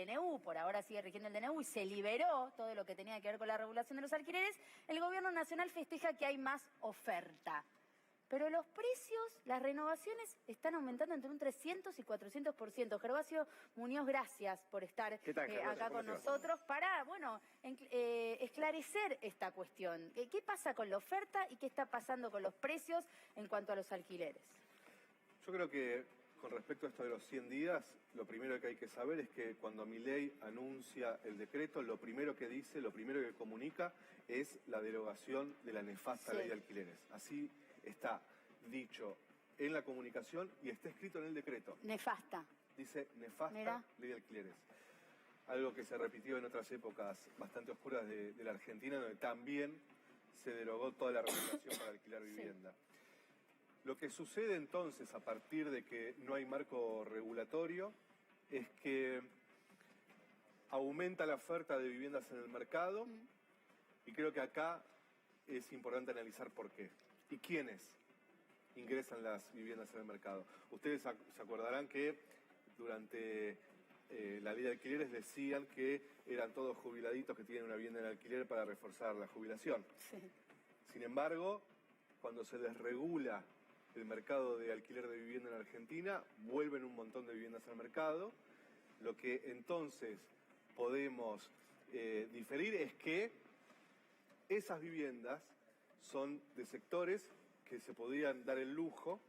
DNU, por ahora sigue rigiendo el DNU, y se liberó todo lo que tenía que ver con la regulación de los alquileres, el gobierno nacional festeja que hay más oferta. Pero los precios, las renovaciones están aumentando entre un 300 y 400%. Gervasio Muñoz, gracias por estar acá con nosotros para, bueno, esclarecer esta cuestión. ¿Qué pasa con la oferta y qué está pasando con los precios en cuanto a los alquileres? Yo creo que con respecto a esto de los 100 días, lo primero que hay que saber es que cuando Milei anuncia el decreto, lo primero que dice, lo primero que comunica es la derogación de la nefasta ley de alquileres. Así está dicho en la comunicación y está escrito en el decreto. Nefasta. Dice nefasta ley de alquileres. Algo que se repitió en otras épocas bastante oscuras de la Argentina, donde también se derogó toda la regulación para alquilar vivienda. Lo que sucede entonces a partir de que no hay marco regulatorio es que aumenta la oferta de viviendas en el mercado y creo que acá es importante analizar por qué y quiénes ingresan las viviendas en el mercado. Ustedes se acordarán que durante la ley de alquileres decían que eran todos jubiladitos que tienen una vivienda en alquiler para reforzar la jubilación. Sin embargo, cuando se desregula el mercado de alquiler de vivienda en Argentina, vuelven un montón de viviendas al mercado. Lo que entonces podemos diferir es que esas viviendas son de sectores que se podrían dar el lujo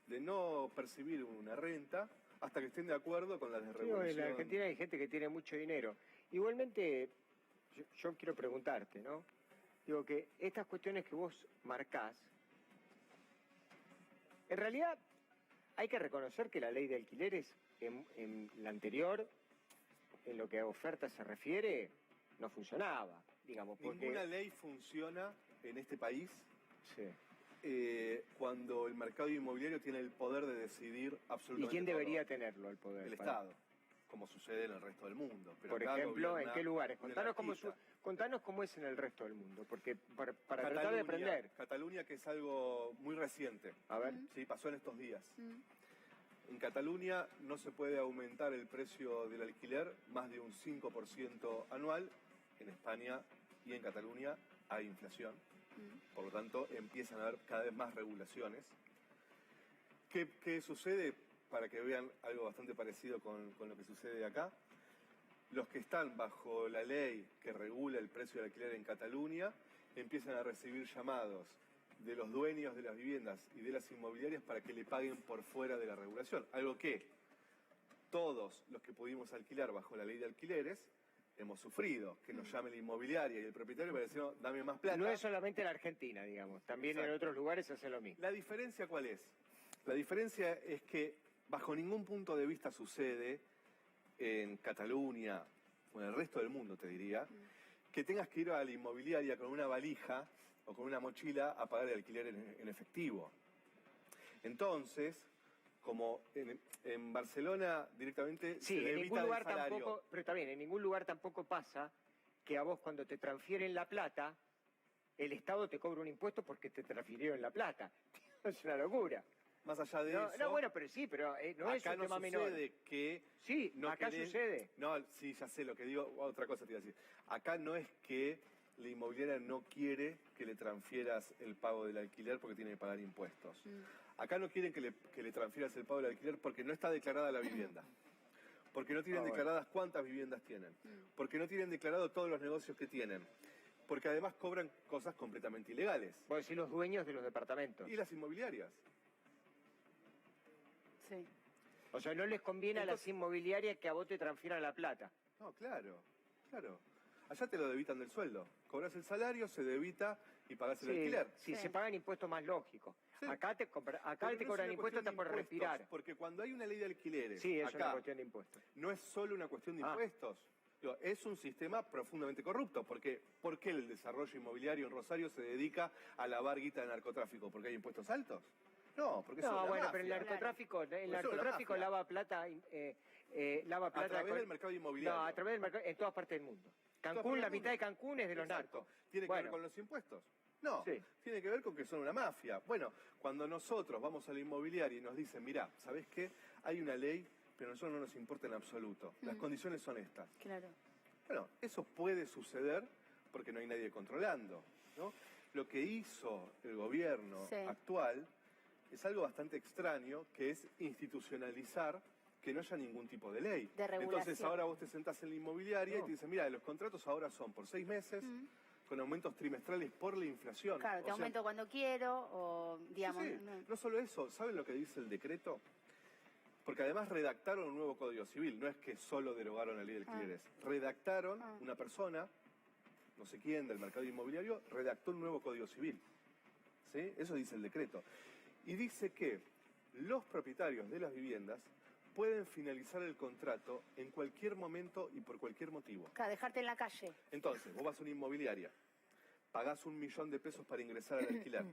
de no percibir una renta hasta que estén de acuerdo con las desregulaciones. En la Argentina hay gente que tiene mucho dinero. Igualmente, yo quiero preguntarte, ¿no? Digo que estas cuestiones que vos marcás, en realidad hay que reconocer que la ley de alquileres en la anterior, en lo que a oferta se refiere, no funcionaba, digamos. Porque... Ninguna ley funciona en este país cuando el mercado inmobiliario tiene el poder de decidir absolutamente todo. ¿Y quién debería tenerlo el poder? El Estado, como sucede en el resto del mundo. Pero por ejemplo, ¿en qué lugares? Contanos cómo es en el resto del mundo, porque para tratar de aprender. Cataluña, que es algo muy reciente. A ver. Sí, pasó en estos días. En Cataluña no se puede aumentar el precio del alquiler más de un 5% anual. En España y en Cataluña hay inflación. Por lo tanto, empiezan a haber cada vez más regulaciones. ¿Qué sucede? Para que vean algo bastante parecido con lo que sucede acá. Los que están bajo la ley que regula el precio del alquiler en Cataluña empiezan a recibir llamados de los dueños de las viviendas y de las inmobiliarias para que le paguen por fuera de la regulación. Algo que todos los que pudimos alquilar bajo la ley de alquileres hemos sufrido, que nos llame la inmobiliaria y el propietario para decir, dame más plata. No es solamente en la Argentina, digamos, también en otros lugares se hace lo mismo. ¿La diferencia cuál es? La diferencia es que bajo ningún punto de vista sucede en Cataluña o en el resto del mundo, te diría, que tengas que ir a la inmobiliaria con una valija o con una mochila a pagar el alquiler en efectivo. Entonces, como en Barcelona directamente se le evita el salario. Tampoco, pero está bien, en ningún lugar tampoco pasa que a vos cuando te transfieren la plata, el Estado te cobra un impuesto porque te transfirieron la plata. Es una locura. Más allá de eso... No, bueno, pero sí, pero no es un tema menor. Acá no sucede que... Sí, no acá sucede. No, sí, ya sé lo que digo, otra cosa te iba a decir. Acá no es que la inmobiliaria no quiere que le transfieras el pago del alquiler porque tiene que pagar impuestos. Acá no quieren que le transfieras el pago del alquiler porque no está declarada la vivienda. Porque no tienen declaradas cuántas viviendas tienen. Porque no tienen declarado todos los negocios que tienen. Porque además cobran cosas completamente ilegales. Vos decís los dueños de los departamentos. Y las inmobiliarias. Sí. O sea, no les conviene a las inmobiliarias que a vos te transfieran la plata. No, claro, claro. Allá te lo debitan del sueldo. Cobras el salario, se debita y pagás el alquiler. Sí, se pagan impuestos más lógicos. Sí. Acá te cobran impuestos hasta por respirar. Porque cuando hay una ley de alquileres, sí, es acá, una cuestión de impuestos. No es solo una cuestión de impuestos. Es un sistema profundamente corrupto. ¿Por qué el desarrollo inmobiliario en Rosario se dedica a lavar guita de narcotráfico? ¿Porque hay impuestos altos? No, porque no, bueno, pero el narcotráfico lava plata, a través del mercado inmobiliario. No, a través del mercado, en todas partes del mundo. Cancún, la mitad de Cancún es de los narcos. ¿Tiene que ver con los impuestos? No, tiene que ver con que son una mafia. Bueno, cuando nosotros vamos a la inmobiliaria y nos dicen, mirá, ¿sabés qué? Hay una ley pero a nosotros no nos importa en absoluto. Las condiciones son estas. Claro. Bueno, eso puede suceder porque no hay nadie controlando, ¿no? Lo que hizo el gobierno actual es algo bastante extraño, que es institucionalizar que no haya ningún tipo de ley. De regulación. Entonces ahora vos te sentás en la inmobiliaria y te dicen, mira, los contratos ahora son por 6 meses, con aumentos trimestrales por la inflación. Claro, te aumento cuando quiero, o digamos... Sí, no solo eso, ¿saben lo que dice el decreto? Porque además redactaron un nuevo Código Civil, no es que solo derogaron la ley de alquileres. Redactaron, una persona, no sé quién, del mercado inmobiliario, redactó un nuevo Código Civil. ¿Sí? Eso dice el decreto. Y dice que los propietarios de las viviendas pueden finalizar el contrato en cualquier momento y por cualquier motivo. Claro, dejarte en la calle. Entonces, vos vas a una inmobiliaria, pagás $1.000.000 para ingresar al alquiler.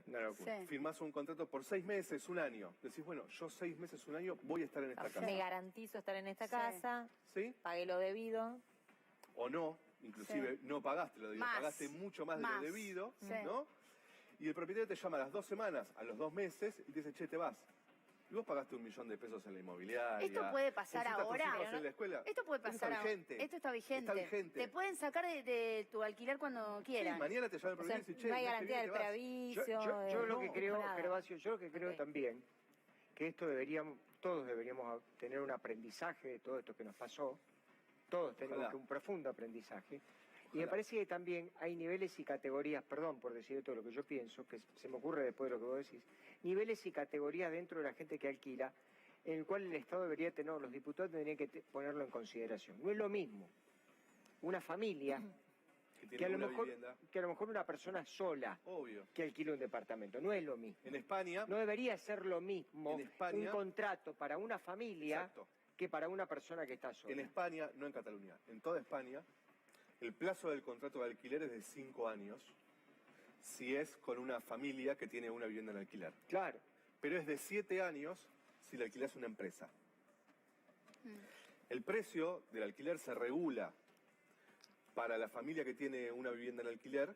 Firmás un contrato por 6 meses, un año. Decís, bueno, yo 6 meses, un año voy a estar en esta casa. Me garantizo estar en esta casa, ¿Sí? pagué lo debido. O no, inclusive no pagaste lo debido, pagaste mucho más de lo debido, ¿no? Y el propietario te llama a las 2 semanas, a los 2 meses, y te dice, che, te vas. Y vos pagaste $1.000.000 en la inmobiliaria. ¿Esto puede pasar ahora? En la escuela. Esto puede pasar ahora. Esto está vigente. Está vigente. Te pueden sacar de tu alquiler cuando quieran. Sí, mañana te llama el propietario y dice, che, no hay garantía del preaviso. Yo lo que creo, Gervasio, yo lo que creo Ok. también, que esto todos deberíamos tener un aprendizaje de todo esto que nos pasó. Todos tenemos un profundo aprendizaje. Y me parece que también hay niveles y categorías, perdón por decir todo lo que yo pienso, que se me ocurre después de lo que vos decís, niveles y categorías dentro de la gente que alquila, en el cual el Estado debería tener, los diputados tendrían que ponerlo en consideración. No es lo mismo una familia que a lo mejor una persona sola que alquila un departamento. No es lo mismo. En España... No debería ser lo mismo un contrato para una familia que para una persona que está sola. En España, no en Cataluña, en toda España, el plazo del contrato de alquiler es de 5 años, si es con una familia que tiene una vivienda en alquiler. Claro. Pero es de 7 años si la alquilás una empresa. El precio del alquiler se regula para la familia que tiene una vivienda en alquiler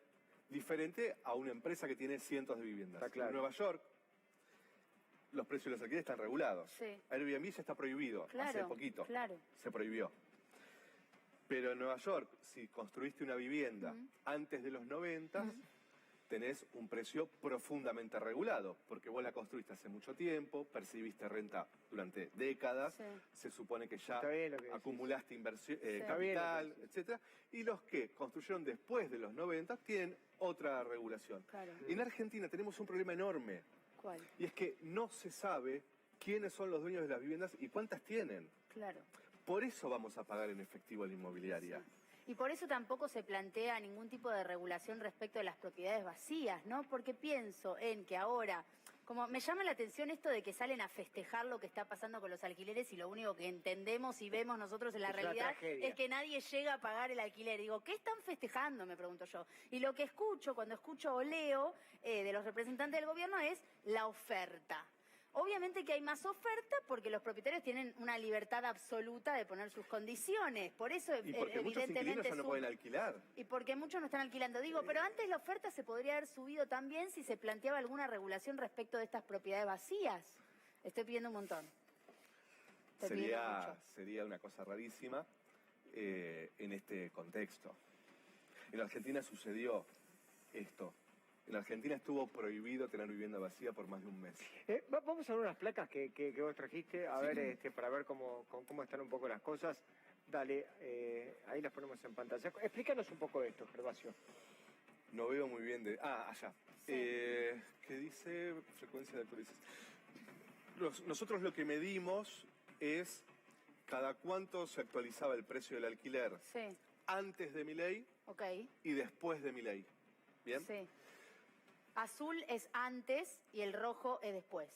diferente a una empresa que tiene cientos de viviendas. Está claro. En Nueva York, los precios de los alquileres están regulados. Sí. Airbnb ya está prohibido, hace poquito. Claro. Se prohibió. Pero en Nueva York, si construiste una vivienda antes de los 90, tenés un precio profundamente regulado, porque vos la construiste hace mucho tiempo, percibiste renta durante décadas, se supone que ya acumulaste inversión, capital, etcétera, y los que construyeron después de los 90 tienen otra regulación. Claro. En Argentina tenemos un problema enorme, ¿Cuál? y es que no se sabe quiénes son los dueños de las viviendas y cuántas tienen. Claro. Por eso vamos a pagar en efectivo la inmobiliaria. Y por eso tampoco se plantea ningún tipo de regulación respecto de las propiedades vacías, ¿no? Porque pienso en que ahora, como me llama la atención esto de que salen a festejar lo que está pasando con los alquileres y lo único que entendemos y vemos nosotros en la realidad es que nadie llega a pagar el alquiler. Digo, ¿qué están festejando? Me pregunto yo. Y lo que escucho, cuando escucho o leo de los representantes del gobierno es la oferta. Obviamente que hay más oferta porque los propietarios tienen una libertad absoluta de poner sus condiciones. Por eso, Y porque muchos inquilinos ya no pueden alquilar. Y porque muchos no están alquilando. Digo, pero antes la oferta se podría haber subido también si se planteaba alguna regulación respecto de estas propiedades vacías. Estoy pidiendo un montón. Sería una cosa rarísima en este contexto. En Argentina sucedió esto. En Argentina estuvo prohibido tener vivienda vacía por más de un mes. Vamos a ver unas placas que vos trajiste, a ver, para ver cómo están un poco las cosas. Dale, ahí las ponemos en pantalla. Explícanos un poco de esto, Gervasio. No veo muy bien de... allá. Sí. ¿Qué dice? Frecuencia de actualización. Nosotros lo que medimos es cada cuánto se actualizaba el precio del alquiler antes de mi ley y después de mi ley. ¿Bien? Sí. Azul es antes y el rojo es después.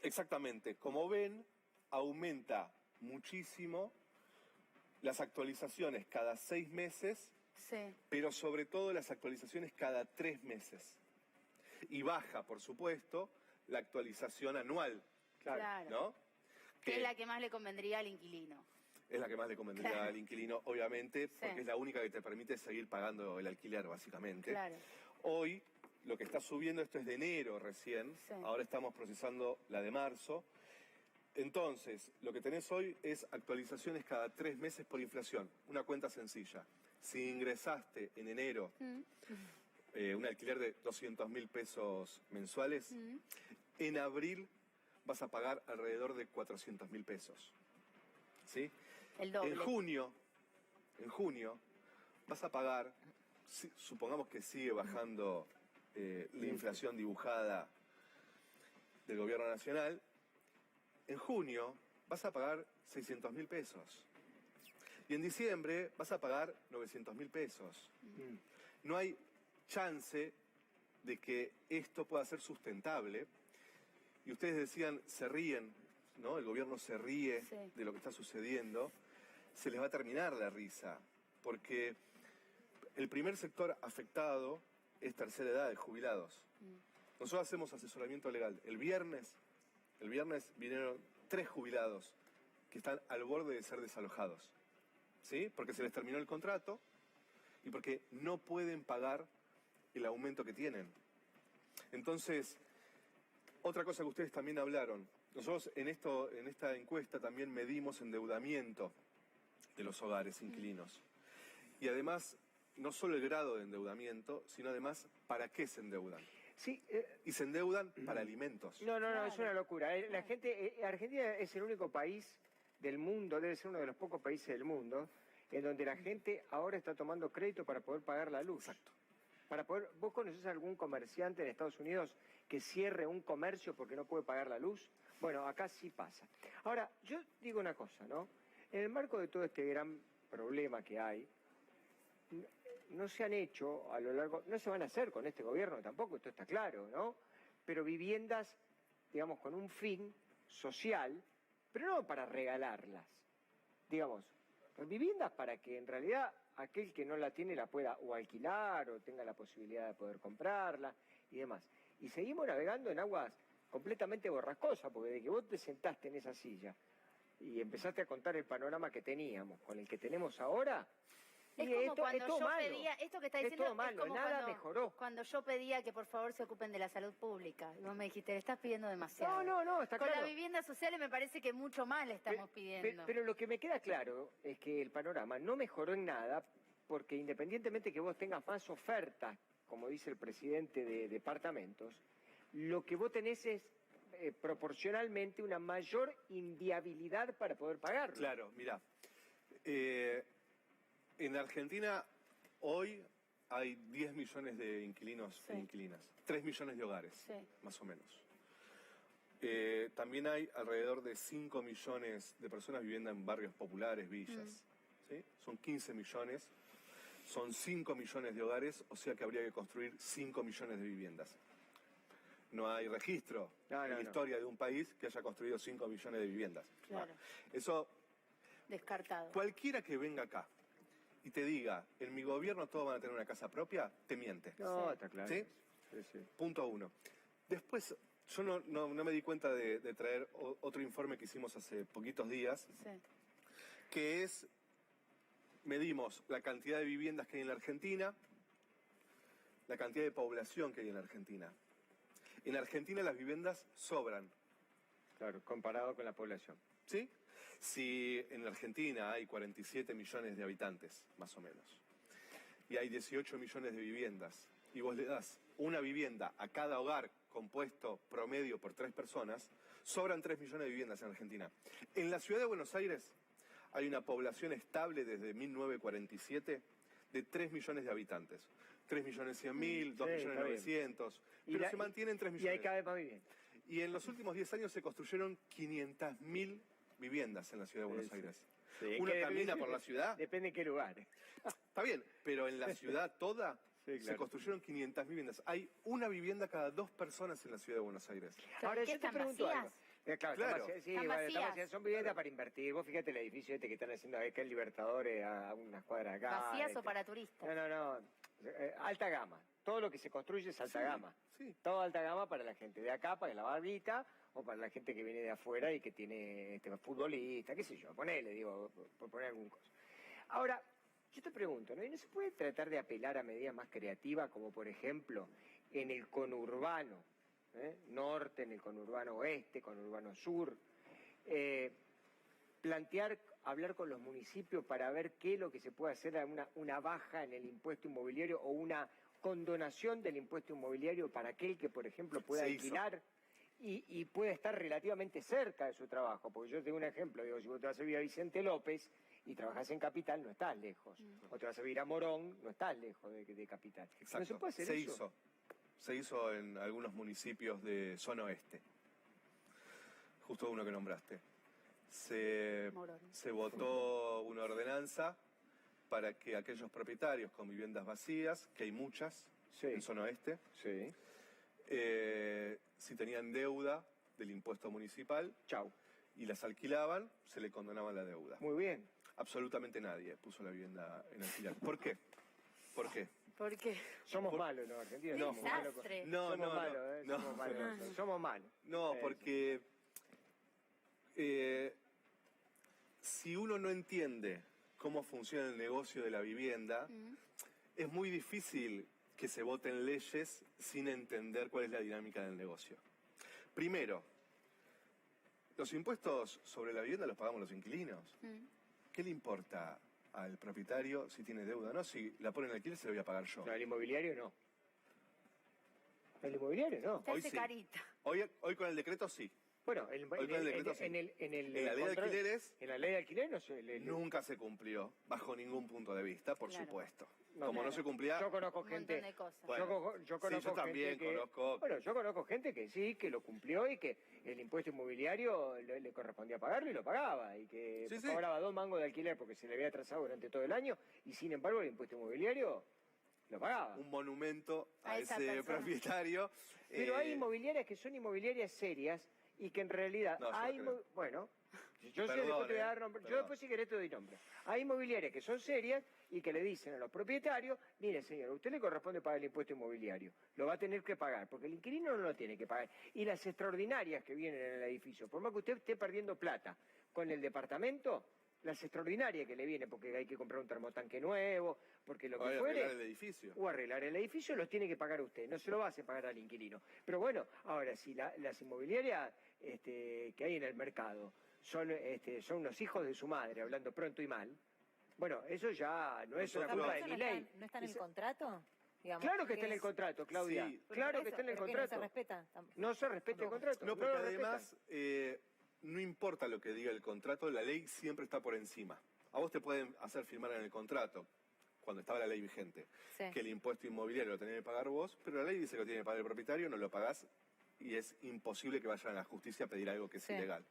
Exactamente. Como ven, aumenta muchísimo las actualizaciones cada 6 meses, pero sobre todo las actualizaciones cada 3 meses. Y baja, por supuesto, la actualización anual. Claro. ¿No? Que es la que más le convendría al inquilino. Es la que más le convendría al inquilino, obviamente, porque es la única que te permite seguir pagando el alquiler, básicamente. Claro. Hoy, lo que está subiendo, esto es de enero recién, ahora estamos procesando la de marzo, Entonces, lo que tenés hoy es actualizaciones cada 3 meses por inflación. Una cuenta sencilla. Si ingresaste en enero un alquiler de 200.000 pesos mensuales, en abril vas a pagar alrededor de 400.000 pesos. ¿Sí? El doble. En junio vas a pagar, supongamos que sigue bajando la inflación dibujada del gobierno nacional, en junio vas a pagar 600.000 pesos. Y en diciembre vas a pagar 900.000 pesos. No hay chance de que esto pueda ser sustentable. Y ustedes decían, se ríen, ¿no? El gobierno se ríe de lo que está sucediendo. Se les va a terminar la risa, porque el primer sector afectado es tercera edad de jubilados. Nosotros hacemos asesoramiento legal. El viernes vinieron 3 jubilados que están al borde de ser desalojados, ¿sí? Porque se les terminó el contrato y porque no pueden pagar el aumento que tienen. Entonces, otra cosa que ustedes también hablaron, nosotros en esta encuesta también medimos endeudamiento de los hogares inquilinos. Y además, no solo el grado de endeudamiento, sino además para qué se endeudan. Sí, y se endeudan para alimentos. No, es una locura. Argentina es el único país del mundo, debe ser uno de los pocos países del mundo, en donde la gente ahora está tomando crédito para poder pagar la luz. Exacto. ¿Vos conocés algún comerciante en Estados Unidos que cierre un comercio porque no puede pagar la luz? Bueno, acá sí pasa. Ahora, yo digo una cosa, ¿no? En el marco de todo este gran problema que hay, no se han hecho a lo largo, no se van a hacer con este gobierno tampoco, esto está claro, ¿no? Pero viviendas, digamos, con un fin social, pero no para regalarlas. Digamos, viviendas para que en realidad aquel que no la tiene la pueda o alquilar o tenga la posibilidad de poder comprarla y demás. Y seguimos navegando en aguas completamente borrascosas, porque de que vos te sentaste en esa silla y empezaste a contar el panorama que teníamos con el que tenemos ahora. Es y como esto, cuando esto yo malo. pedía, esto que está Es diciendo, todo malo, es como nada mejoró. cuando yo pedía que por favor se ocupen de la salud pública. Y vos me dijiste, le estás pidiendo demasiado. No, está Con claro. la vivienda social me parece que mucho más le estamos pidiendo. Pero lo que me queda claro es que el panorama no mejoró en nada, porque independientemente que vos tengas más ofertas, como dice el presidente de departamentos, lo que vos tenés es proporcionalmente una mayor inviabilidad para poder pagarlo. Claro, mirá. En Argentina hoy hay 10 millones de inquilinos e inquilinas, 3 millones de hogares, más o menos. También hay alrededor de 5 millones de personas viviendo en barrios populares, villas. ¿Sí? Son 15 millones, son 5 millones de hogares, o sea que habría que construir 5 millones de viviendas. No hay registro en la historia de un país que haya construido 5 millones de viviendas. Claro. Eso, descartado. Cualquiera que venga acá y te diga, en mi gobierno todos van a tener una casa propia, te miente. No, está claro. ¿Sí? Sí. Punto 1. Después, yo no me di cuenta de traer otro informe que hicimos hace poquitos días, que es, medimos la cantidad de viviendas que hay en la Argentina, la cantidad de población que hay en la Argentina. En Argentina las viviendas sobran. Claro, comparado con la población. ¿Sí? Si en la Argentina hay 47 millones de habitantes, más o menos, y hay 18 millones de viviendas, y vos le das una vivienda a cada hogar compuesto promedio por 3 personas, sobran 3 millones de viviendas en Argentina. En la ciudad de Buenos Aires hay una población estable desde 1947 de 3 millones de habitantes. 3.100.000, 2.900.000, pero se mantienen 3 millones. Y hay cada vez más viviendas. Y en los últimos 10 años se construyeron 500.000 viviendas en la ciudad de Buenos Aires. Sí, ¿Uno camina por la ciudad? Depende de qué lugar. Está bien, pero en la ciudad toda Sí, se claro. construyeron 500.000 viviendas. Hay una vivienda cada 2 personas en la ciudad de Buenos Aires. Ahora, ¿Qué yo te están pregunto vacías? algo. Claro, Claro. están vacías, sí, Están bueno, están vacías. vacías, son viviendas para invertir. Vos fíjate el edificio este que están haciendo acá en Libertadores a unas cuadras acá. ¿Vacías o para turistas? No. Alta gama. Todo lo que se construye es alta gama. Sí. Todo alta gama para la gente de acá, para la barbita, o para la gente que viene de afuera y que tiene futbolista, qué sé yo, ponele, digo, por poner algún cosa. Ahora, yo te pregunto, ¿no? ¿Y no se puede tratar de apelar a medidas más creativas, como por ejemplo, en el conurbano norte, en el conurbano oeste, conurbano sur, plantear, hablar con los municipios para ver qué es lo que se puede hacer, una baja en el impuesto inmobiliario o una condonación del impuesto inmobiliario para aquel que, por ejemplo, pueda alquilar y pueda estar relativamente cerca de su trabajo. Porque yo tengo un ejemplo, digo, si vos te vas a vivir a Vicente López y trabajás en Capital, no estás lejos. O te vas a vivir a Morón, no estás lejos de Capital. Exacto. ¿No se puede hacer eso? Se hizo en algunos municipios de zona oeste. Justo uno que nombraste. Se votó una ordenanza para que aquellos propietarios con viviendas vacías, que hay muchas en zona oeste, si tenían deuda del impuesto municipal y las alquilaban, se le condonaba la deuda. Muy bien. Absolutamente nadie puso la vivienda en alquiler. ¿Por qué? ¿Por qué? ¿Por qué? Somos malos los argentinos. Somos malos. Somos malos. No, porque si uno no entiende cómo funciona el negocio de la vivienda, es muy difícil que se voten leyes sin entender cuál es la dinámica del negocio. Primero, los impuestos sobre la vivienda los pagamos los inquilinos. ¿Qué le importa al propietario si tiene deuda o no? Si la pone en alquiler se la voy a pagar yo. No, el inmobiliario no. El inmobiliario no. Te hace carita. Hoy con el decreto sí. Bueno, en la ley de alquiler no se... Nunca se cumplió, bajo ningún punto de vista, por supuesto. Como no se cumplía... Yo conozco gente... Bueno, yo también conozco... Bueno, yo conozco gente que sí, que lo cumplió y que el impuesto inmobiliario le correspondía pagarlo y lo pagaba. Y que cobraba 2 mangos de alquiler porque se le había atrasado durante todo el año y sin embargo el impuesto inmobiliario lo pagaba. Un monumento a ese propietario. Pero hay inmobiliarias que son inmobiliarias serias y que en realidad bueno, yo después te voy a dar nombre, yo después si querés te doy nombre. Hay inmobiliarias que son serias y que le dicen a los propietarios, mire señor, a usted le corresponde pagar el impuesto inmobiliario, lo va a tener que pagar, porque el inquilino no lo tiene que pagar. Y las extraordinarias que vienen en el edificio, por más que usted esté perdiendo plata con el departamento, las extraordinarias que le vienen, porque hay que comprar un termotanque nuevo, porque lo que fuere, arreglar el edificio. O arreglar el edificio, los tiene que pagar usted, no se lo va a hacer pagar al inquilino. Pero bueno, ahora si las inmobiliarias que hay en el mercado son unos hijos de su madre, hablando pronto y mal, bueno, eso ya no es una culpa de mi ley. ¿No está en el contrato? Digamos, claro que está en el contrato, Claudia. Sí. Claro que está en el contrato. ¿No se respeta? No se respeta el contrato. No, porque además... no importa lo que diga el contrato, la ley siempre está por encima. A vos te pueden hacer firmar en el contrato, cuando estaba la ley vigente, que el impuesto inmobiliario lo tenés que pagar vos, pero la ley dice que lo tiene que pagar el propietario, no lo pagás y es imposible que vayan a la justicia a pedir algo que es ilegal.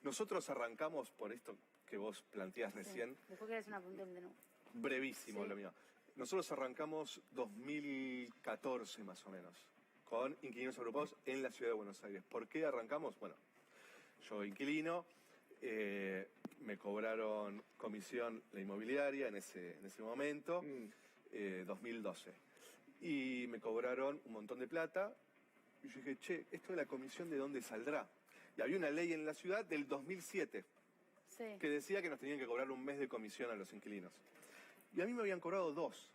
Nosotros arrancamos por esto que vos planteás recién. Después querés una punta de nuevo. Brevísimo lo mío. Nosotros arrancamos 2014 más o menos, con inquilinos agrupados en la ciudad de Buenos Aires. ¿Por qué arrancamos? Bueno, yo inquilino, me cobraron comisión la inmobiliaria en ese momento, 2012. Y me cobraron un montón de plata. Y yo dije, che, ¿esto de la comisión de dónde saldrá? Y había una ley en la ciudad del 2007 que decía que nos tenían que cobrar un mes de comisión a los inquilinos. Y a mí me habían cobrado 2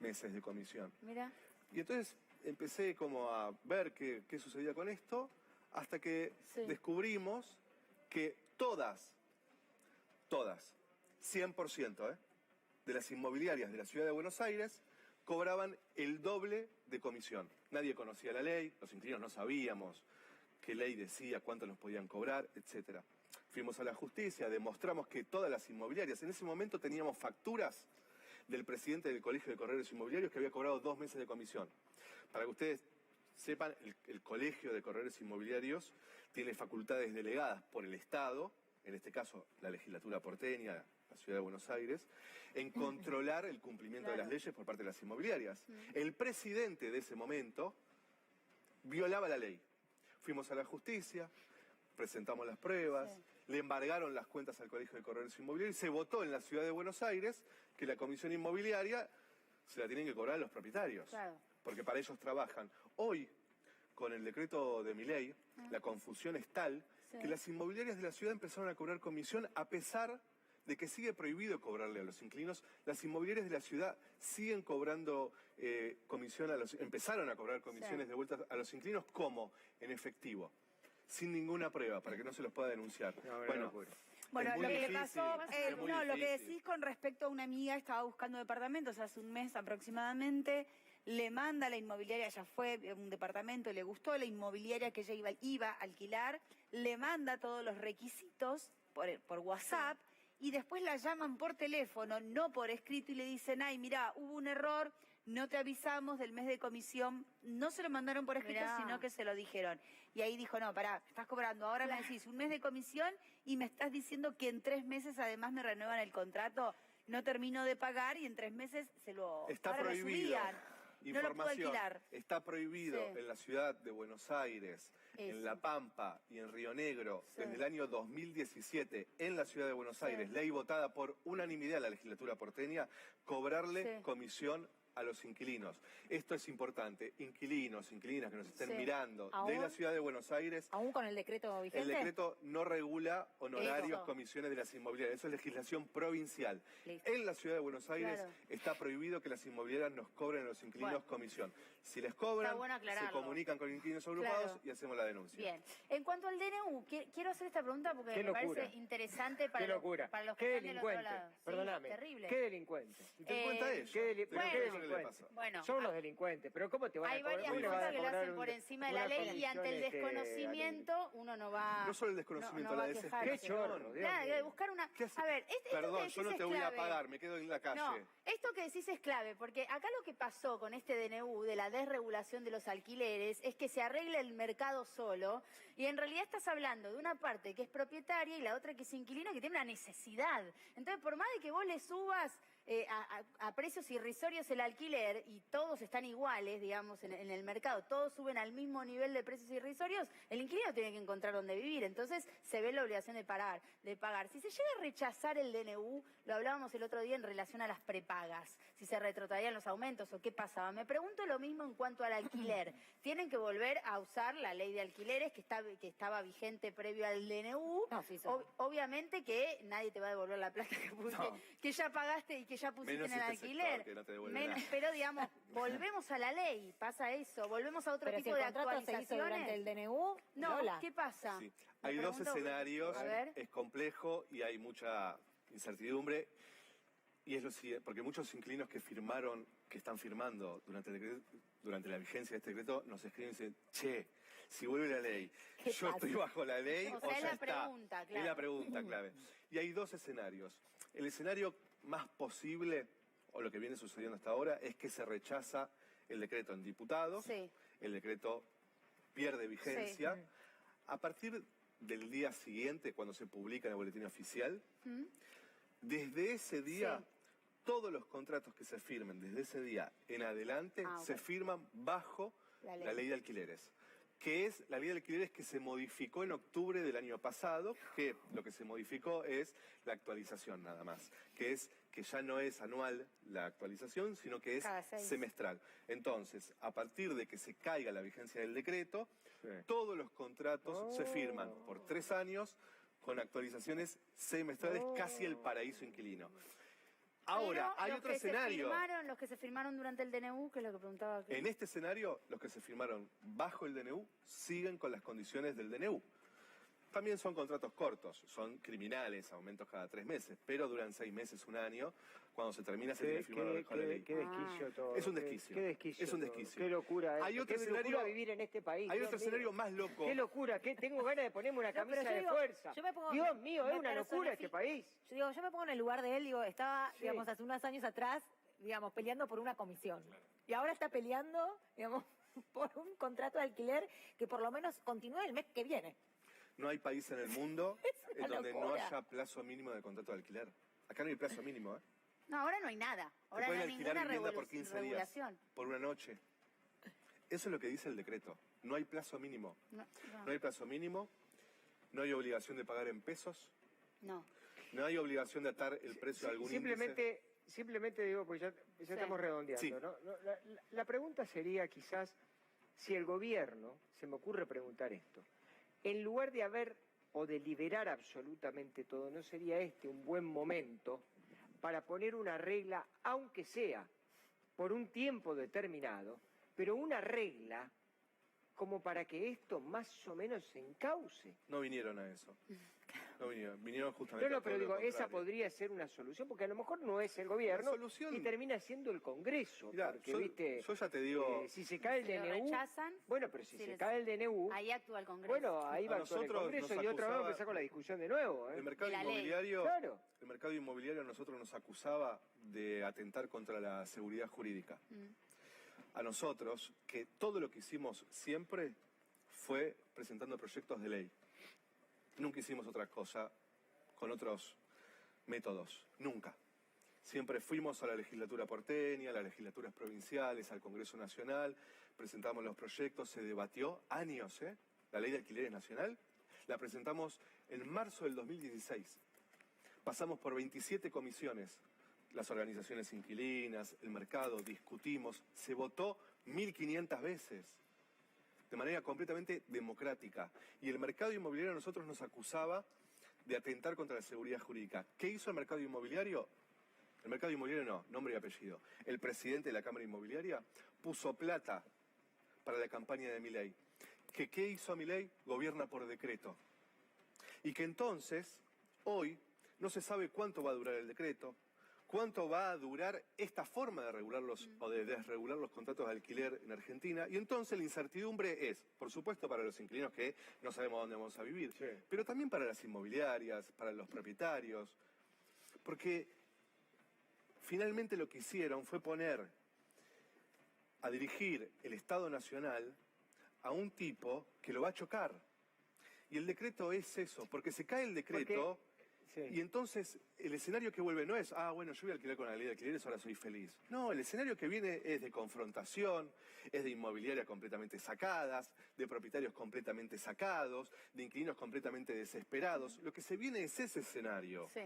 meses de comisión. Mira. Y entonces empecé como a ver qué sucedía con esto, hasta que descubrimos que todas, 100%, de las inmobiliarias de la ciudad de Buenos Aires cobraban el doble de comisión. Nadie conocía la ley, los inquilinos no sabíamos qué ley decía, cuánto nos podían cobrar, etcétera. Fuimos a la justicia, demostramos que todas las inmobiliarias, en ese momento teníamos facturas del presidente del Colegio de Corredores Inmobiliarios que había cobrado 2 meses de comisión. Para que ustedes sepan, el Colegio de Corredores Inmobiliarios tiene facultades delegadas por el Estado, en este caso la legislatura porteña, la ciudad de Buenos Aires, en controlar el cumplimiento de las leyes por parte de las inmobiliarias. El presidente de ese momento violaba la ley. Fuimos a la justicia, presentamos las pruebas, le embargaron las cuentas al Colegio de Corredores Inmobiliarios y se votó en la ciudad de Buenos Aires que la comisión inmobiliaria se la tienen que cobrar a los propietarios, porque para ellos trabajan. Hoy, con el decreto de Milei, la confusión es tal que las inmobiliarias de la ciudad empezaron a cobrar comisión a pesar de que sigue prohibido cobrarle a los inquilinos. Las inmobiliarias de la ciudad siguen cobrando comisión empezaron a cobrar comisiones de vuelta a los inquilinos, como en efectivo. sin ninguna prueba, para que no se los pueda denunciar. Bueno, Bueno, es muy lo que le difícil, pasó, es muy lo que difícil. decís con respecto a una amiga, estaba buscando departamentos hace un mes aproximadamente, le manda a la inmobiliaria, ella fue a un departamento, le gustó la inmobiliaria que ella iba a alquilar, le manda todos los requisitos por WhatsApp y después la llaman por teléfono, no por escrito, y le dicen, ay, mira, hubo un error, no te avisamos del mes de comisión, no se lo mandaron por escrito, Mirá. sino que se lo dijeron. Y ahí dijo, no, pará, estás cobrando, ahora me decís un mes de comisión y me estás diciendo que en 3 meses además me renuevan el contrato, no termino de pagar y en 3 meses se lo... Está ahora lo prohibido. subían. No lo puedo Información. alquilar. Está prohibido Sí. en la ciudad de Buenos Aires, en Eso. La Pampa y en Río Negro Sí. desde el año 2017 en la ciudad de Buenos Aires, ley votada por unanimidad en la legislatura porteña, cobrarle Sí. comisión a los inquilinos. Esto es importante. Inquilinos, inquilinas que nos estén Sí. mirando de ¿Aún? la ciudad de Buenos Aires, ¿Aún con el decreto vigente? el decreto no regula honorarios, Eso. comisiones de las inmobiliarias. Eso es legislación provincial. Listo. En la ciudad de Buenos Aires Claro. está prohibido que las inmobiliarias nos cobren a los inquilinos Bueno. comisión. Si les cobran, Está bueno se aclararlo. comunican con inquilinos agrupados Claro. y hacemos la denuncia. Bien. En cuanto al DNU, quiero hacer esta pregunta porque Qué me locura. parece interesante para, Qué locura. para los Qué que están del otro delincuente. lado. Sí, Perdóname. terrible. Qué delincuente. Y te cuenta ella. Qué Pero bueno. ¿qué es lo que le delincuente. pasa? Bueno, Son los delincuentes, pero ¿cómo te van hay a cobrar? varias ¿Cómo le van cosas a que lo cobrar hacen por encima de una la ley y ante el comisión, desconocimiento uno no va... No solo el desconocimiento, no la va a desesperación. quejarse. Qué chorro, Dios Nada, mío. de buscar una... ¿Qué hace? A ver, esto que Perdón, decís yo no es te voy a clave. pagar, me quedo en la calle. No, esto que decís es clave, porque acá lo que pasó con este DNU de la desregulación de los alquileres es que se arregla el mercado solo y en realidad estás hablando de una parte que es propietaria y la otra que es inquilina que tiene una necesidad. Entonces, por más de que vos le subas a precios irrisorios el alquiler y todos están iguales, digamos, en el mercado, todos suben al mismo nivel de precios irrisorios, el inquilino tiene que encontrar dónde vivir. Entonces, se ve la obligación de pagar. Si se llega a rechazar el DNU, lo hablábamos el otro día en relación a las prepagas, si se retrotraían los aumentos o qué pasaba. Me pregunto lo mismo en cuanto al alquiler. Tienen que volver a usar la ley de alquileres que estaba vigente previo al DNU. No, sí, Obviamente que nadie te va a devolver la plata No. que ya pagaste y que ya pusiste Menos en el este alquiler. sector que no te devuelve nada. Pero digamos, volvemos a la ley, pasa eso, volvemos a otro Pero si tipo el de contrato se hizo durante el actualizaciones. DNU, No, Lola. ¿qué pasa? Sí. Me Hay dos pregunto- escenarios, A ver. es complejo y hay mucha incertidumbre. Y es lo siguiente, porque muchos inquilinos que están firmando durante la vigencia de este decreto, nos escriben y dicen, che, si vuelve la ley, ¿Qué yo pasa? estoy bajo la ley O o, sea, es ya la está. pregunta, Es claro. la pregunta clave. Y hay dos escenarios. El escenario más posible, o lo que viene sucediendo hasta ahora, es que se rechaza el decreto en diputados, Sí. el decreto pierde vigencia. A partir del día siguiente, cuando se publica en el boletín oficial, ¿Mm? desde ese día, Sí. todos los contratos que se firmen desde ese día en adelante Ah, ok. se firman bajo La la ley. ley de alquileres. Que es la ley de alquileres que se modificó en octubre del año pasado, que lo que se modificó es la actualización nada más, que es que ya no es anual la actualización, sino que es Cada 6. semestral. Entonces, a partir de que se caiga la vigencia del decreto, Sí. todos los contratos se firman por 3 años con actualizaciones semestrales, casi el paraíso inquilino. Ahora, Pero hay los otro que se escenario. los que se firmaron durante el DNU, que es lo que preguntaba aquí. En este escenario, los que se firmaron bajo el DNU siguen con las condiciones del DNU. También son contratos cortos, son criminales, aumentos cada 3 meses, pero duran 6 meses, un año. Cuando se termina, se tiene que firmar bajo la ley. Qué desquicio todo. Es un desquicio. Qué desquicio. Es un todo. desquicio. Qué locura. Hay otro qué escenario- locura vivir en este país. Hay Dios otro mío. escenario más loco. Qué locura. Tengo ganas de ponerme una No, pero camisa yo de digo, fuerza. yo me pongo- Dios mío, es me una locura este país. Yo digo, yo me pongo en el lugar de él, digo, estaba, Sí. digamos, hace unos años atrás, digamos, peleando por una comisión. Y ahora está peleando, digamos, por un contrato de alquiler que por lo menos continúe el mes que viene. No hay país en el mundo una en donde no locura. haya plazo mínimo de contrato de alquiler. Acá no hay plazo mínimo, ¿eh? No, ahora no hay nada. Te Ahora no pueden hay alquilar ninguna vivienda por 15 días, regulación. por una noche. Eso es lo que dice el decreto. No hay plazo mínimo. No, No hay plazo mínimo, no hay obligación de pagar en pesos, no. no hay obligación de atar el precio de algún índice. Simplemente digo, pues ya estamos redondeando, Sí. ¿no? La pregunta sería quizás si el gobierno, se me ocurre preguntar esto, en lugar de haber o de liberar absolutamente todo, ¿no sería este un buen momento para poner una regla, aunque sea por un tiempo determinado, pero una regla como para que esto más o menos se encauce. No vinieron a eso. No vinieron justamente No, a pero todo lo digo, esa contrario. podría ser una solución, porque a lo mejor no es el gobierno La solución- y termina siendo el Congreso. Mirá, porque, yo viste, ya te digo, si se cae el Si lo DNU... rechazan, Bueno, pero si sí se les- cae el DNU... ahí actúa el Congreso. Bueno, ahí va A a actuar el nosotros Congreso nos y otra vez acusaba- empezar con la discusión de nuevo. el mercado De la ley. inmobiliario, Claro. el mercado inmobiliario a nosotros nos acusaba de atentar contra la seguridad jurídica. A nosotros, que todo lo que hicimos siempre fue presentando proyectos de ley. Nunca hicimos otra cosa con otros métodos, nunca. Siempre fuimos a la legislatura porteña, a las legislaturas provinciales, al Congreso Nacional, presentamos los proyectos, se debatió años, ¿eh? La ley de alquileres nacional, la presentamos en marzo del 2016. Pasamos por 27 comisiones, las organizaciones inquilinas, el mercado, discutimos, se votó 1500 veces, de manera completamente democrática. Y el mercado inmobiliario a nosotros nos acusaba de atentar contra la seguridad jurídica. ¿Qué hizo el mercado inmobiliario? El mercado inmobiliario no, nombre y apellido. El presidente de la Cámara Inmobiliaria puso plata para la campaña de Milei. ¿Qué hizo Milei? Gobierna por decreto. Y que entonces, hoy, no se sabe cuánto va a durar el decreto, cuánto va a durar esta forma de regular o de desregular los contratos de alquiler en Argentina. Y entonces la incertidumbre es, por supuesto, para los inquilinos que no sabemos dónde vamos a vivir, Sí. pero también para las inmobiliarias, para los propietarios, porque finalmente lo que hicieron fue poner a dirigir el Estado Nacional a un tipo que lo va a chocar. Y el decreto es eso, porque se cae el decreto Sí. y entonces el escenario que vuelve no es, bueno, yo voy a alquilar con la ley de alquileres, ahora soy feliz. No, el escenario que viene es de confrontación, es de inmobiliarias completamente sacadas, de propietarios completamente sacados, de inquilinos completamente desesperados. Lo que se viene es ese escenario. Sí.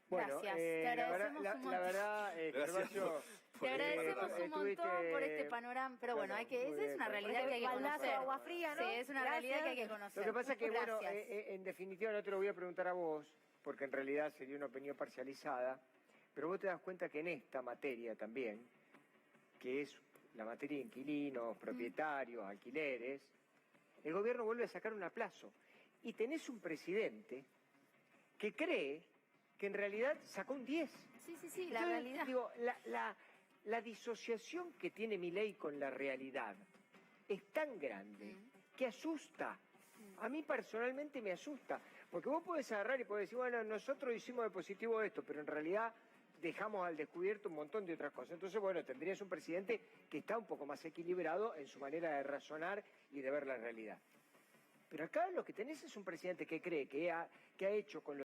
Bueno, Gracias, te agradecemos un la montón. verdad, Gracias Gervasio, Te agradecemos un estuviste- montón por este panorama, pero bueno, Bueno, esa muy es bien, una bueno. realidad que hay que Baldazo, conocer. agua fría, ¿no? Sí, es una Gracias. realidad que hay que conocer. Lo que pasa es que, bueno, Gracias. en definitiva no te lo voy a preguntar a vos, porque en realidad sería una opinión parcializada, pero vos te das cuenta que en esta materia también, que es la materia de inquilinos, propietarios, alquileres, el gobierno vuelve a sacar un aplazo. Y tenés un presidente que cree que en realidad sacó un 10. Sí, la Entonces, realidad. digo, la disociación que tiene Milei con la realidad es tan grande que asusta. A mí personalmente me asusta, porque vos podés agarrar y podés decir, bueno, nosotros hicimos de positivo esto, pero en realidad dejamos al descubierto un montón de otras cosas. Entonces, bueno, tendrías un presidente que está un poco más equilibrado en su manera de razonar y de ver la realidad. Pero acá lo que tenés es un presidente que cree que ha hecho con los